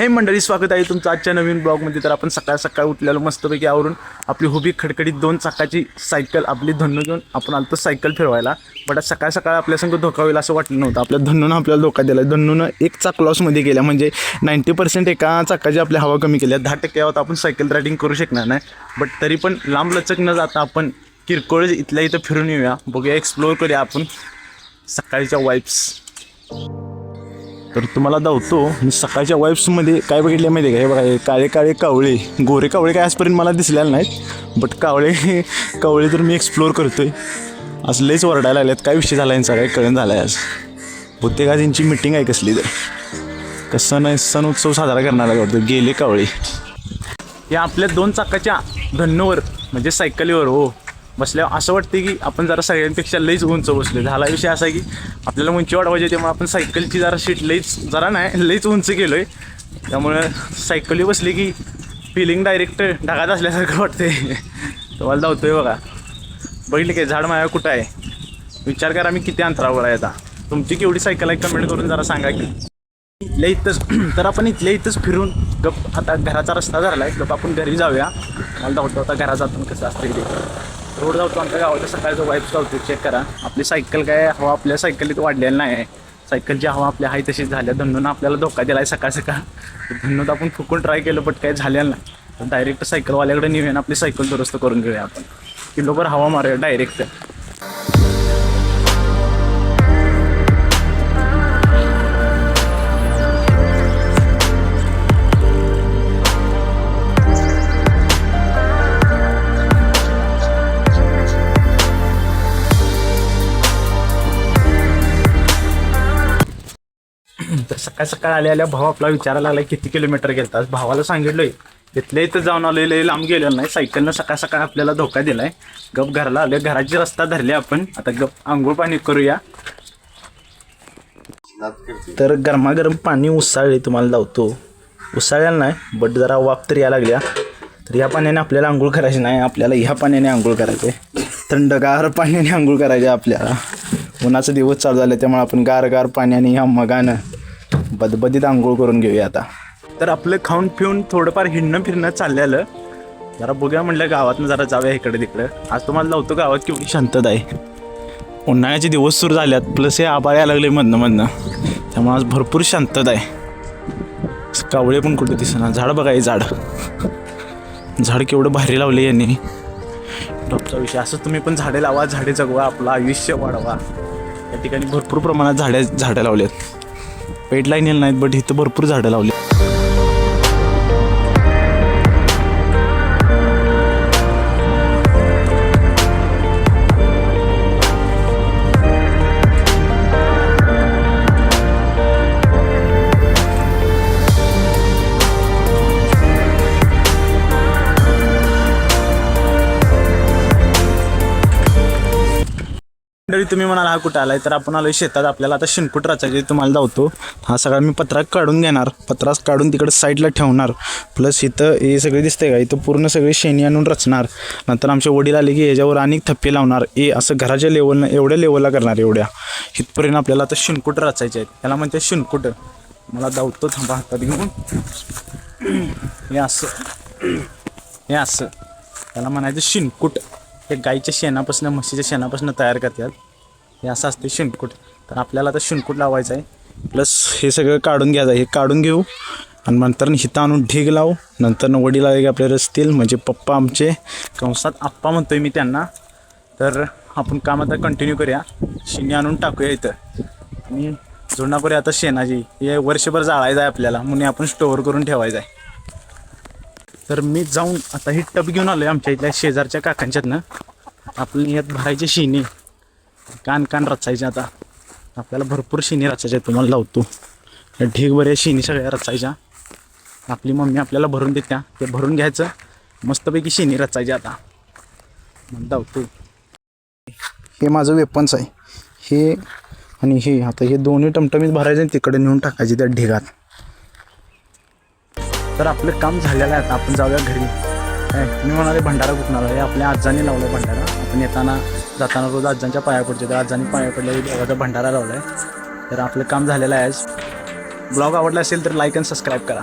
हाय मंडळी, स्वागत आहे तुमचं आजच्या नवीन ब्लॉगमध्ये. तर आपण सकाळ सकाळ उठलेलो मस्तपैकी आवरून आपली हुबी खडखडीत 2 चाकाची सायकल आपली धन्नू घेऊन आपण आलो सायकल फिरवायला. बट सकाळ सकाळ आपल्या संग धोका होईल असं वाटलं नव्हतं. आपल्या धन्नूनं आपल्याला धोका दिला. धन्नूनं 1 चाक लॉसमध्ये गेल्या, म्हणजे 90% एका चाकाची आपली हवा कमी केली. 10% यावत आपण सायकल रायडिंग करू शकणार नाही. बट तरी पण लांब लचक न जाता आपण किरकोळ इथल्या इथं फिरून येऊया, बघूया, एक्सप्लोअर करूया आपण सकाळच्या वाईब्स. तर तुम्हाला दावतो मी सकाळच्या वाईब्समध्ये काय बघितले माहिती आहे का? हे बघा, हे काळे काळे कावळे, गोरे कावळे काय आजपर्यंत मला दिसलेले नाहीत. बट कावळे तर मी एक्सप्लोअर करतोय. आज लयच वरडायला लागल्यात. काय विषय झाला यांचा काय कळण झाला आहे. आज बहुतेक आज यांची मिटिंग आहे कसली तर, कसं नाही सण उत्सव साजरा करणारा वाटतं. गेले कावळे या आपल्या 2 चाकाच्या धन्नूवर म्हणजे सायकलीवर हो बसल्यावर असं वाटते की आपण जरा सगळ्यांपेक्षा लईच उंच बसले. झाला विषय असा की आपल्याला उंची वाढवायची, त्यामुळे आपण सायकलची जरा शीट लईच उंच गेलो आहे. त्यामुळे सायकली बसली की फिलिंग डायरेक्ट ढगात असल्यासारखं वाटते. तुम्हाला धावतोय बघा, बघितले काय झाड माया कुठं आहे. विचार करा मी किती अंतरावर आहे. आता तुमची केवढी सायकल आहे कमेंट करून जरा सांगा की. इथल्या इथंच तर आपण इथल्या इथंच फिरून गप आता घराचा रस्ता धरला आहे. गप आपण घरी जाऊया. मला धावतो आता घरा जातो कसं असतं ते रोड जातो आमच्या गावाच्या सकाळचं वाईब्स जातो. चेक करा आपली सायकल काय हवा आपल्या सायकलीत वाढलेली नाही आहे. सायकलची हवा आपल्या आहे तशीच झाल्या. धन्नूनं आपल्याला धोका दिला आहे सकाळ सकाळ. धन्नूत आपण फुकून ट्राय केलं बट काही झालेलं नाही. तर डायरेक्ट सायकलवाल्याकडे नेऊया आपली सायकल दुरुस्त करून घेऊया आपण. किलोभर हवा मारूया डायरेक्ट. तर सकाळ सकाळ आल्या भाऊ आपला विचारायला लागला किती किलोमीटर गेलता. भावाला सांगितलंय इथल्या इथं जाऊन आलो, लय लांब गेलेलं नाही. सायकलनं सकाळ सकाळ आपल्याला धोका दिलाय. गप घरला आले, घराची रस्ता धरले आपण. आता गप आंघोळ पाणी करूया. तर गरमागरम पाणी उसाळले, तुम्हाला लावतो. उसाळ्याला नाही बट जरा वाफ तर यायला लागल्या. तर या पाण्याने आपल्याला आंघोळ करायची नाही, आपल्याला ह्या पाण्याने आंघोळ करायचे. थंडगार पाण्याने आंघोळ करायचे आपल्याला. उन्हाचा दिवस चालू झाले त्यामुळे आपण गार पाण्याने ह्या मगानं बदबदीत आंघोळ करून घेऊया आता. तर आपलं खाऊन पिऊन थोडंफार हिंडणं फिरणं चाललेलं. जरा बघूया म्हटलं गावातनं जरा जाऊया इकडे तिकडं. आज तुम्हाला लावतो गावात केवढी शांतता आहे. उन्हाळ्याचे दिवस सुरू झाल्यात, प्लस हे आभाळ यायला लागले मधनं त्यामुळे आज भरपूर शांतता आहे. कावळे पण कुठे दिसणार. झाड बघा, हे झाड केवढं भारी लावले यांनी. टॉपचा विषय असं तुम्ही पण झाडे लावा, झाडे जगवा, आपलं आयुष्य वाढवा. या ठिकाणी भरपूर प्रमाणात झाडं लावलेत. पेड लाईन नाहीत बट इथं भरपूर झाडं लावली. तुम्ही म्हणाला हा कुठं आलाय, तर आपण आलोय शेतात. आपल्याला आता शिनकुट रचायचे, तुम्हाला धावतो. हा सगळा मी पत्रा काढून घेणार. पत्रास काढून तिकडे साईडला ठेवणार. प्लस इथं हे सगळे दिसतंय का, इथं पूर्ण सगळे शेणी आणून रचणार. नंतर आमचे वडील आले की ह्याच्यावर अनेक थप्पे लावणार. असं घराच्या लेवलनं एवढ्या लेवलला करणार. एवढ्या इथपर्यंत आपल्याला आता शिनकुट रचायचे आहेत. त्याला म्हणते शिनकुट. मला धावतो, थांबा हातात घेऊन. हे असं त्याला म्हणायचं शिनकुट. हे गाईच्या शेणापासून म्हशीच्या शेणापासून तयार करतात. हे असं असते शिनकुट. तर आपल्याला आता शिनकुट लावायचं आहे. प्लस हे सगळं काढून घ्यायचं आहे. हे काढून घेऊ आणि नंतर हिता आणून ढीग लावू. नंतर वडील आले की आपले रचतील, म्हणजे पप्पा आमचे, कंसात आप्पा म्हणतोय मी त्यांना. तर आपण काम आता कंटिन्यू करूया. शिणी आणून टाकूया इथं आणि जुळणा करूया आता शेणाची. हे वर्षभर जाळायचं आहे आपल्याला, म्हणून आपण स्टोअर करून ठेवायचं आहे. तर मी जाऊन आता ही टब घेऊन आलो आहे आमच्या इथल्या शेजारच्या काकांच्यातनं. आपल्या यात भरायचे शिणी, कान रचायचे. आता आपल्याला भरपूर शिणी रचायच्या. तुम्हाला लावतो. ढीगभर शिणी सगळ्या रचायच्या. आपली मम्मी आपल्याला भरून देत्या, ते भरून घ्यायचं. मस्तपैकी शिणी रचायची. आता मग लावतो. हे माझं वेपन्स आहे, हे आणि हे. आता हे दोन्ही टमटमीत भरायचे आणि तिकडे नेऊन टाकायचे त्या ढिगात. तर आपलं काम झालेलं आहे. आता आपण जाऊया घरी. तुम्ही म्हणाले भंडारा कुठून आला. हे आपल्या आजाने लावलं भंडारा. आपण येताना जाताना रोज आजांच्या पाया पडतो. तर आजांनी पाया पडल्या देवाचा भंडारा लावला आहे. तर आपलं काम झालेलं आहे आज. ब्लॉग आवडला असेल तर लाईक आणि सबस्क्राईब करा.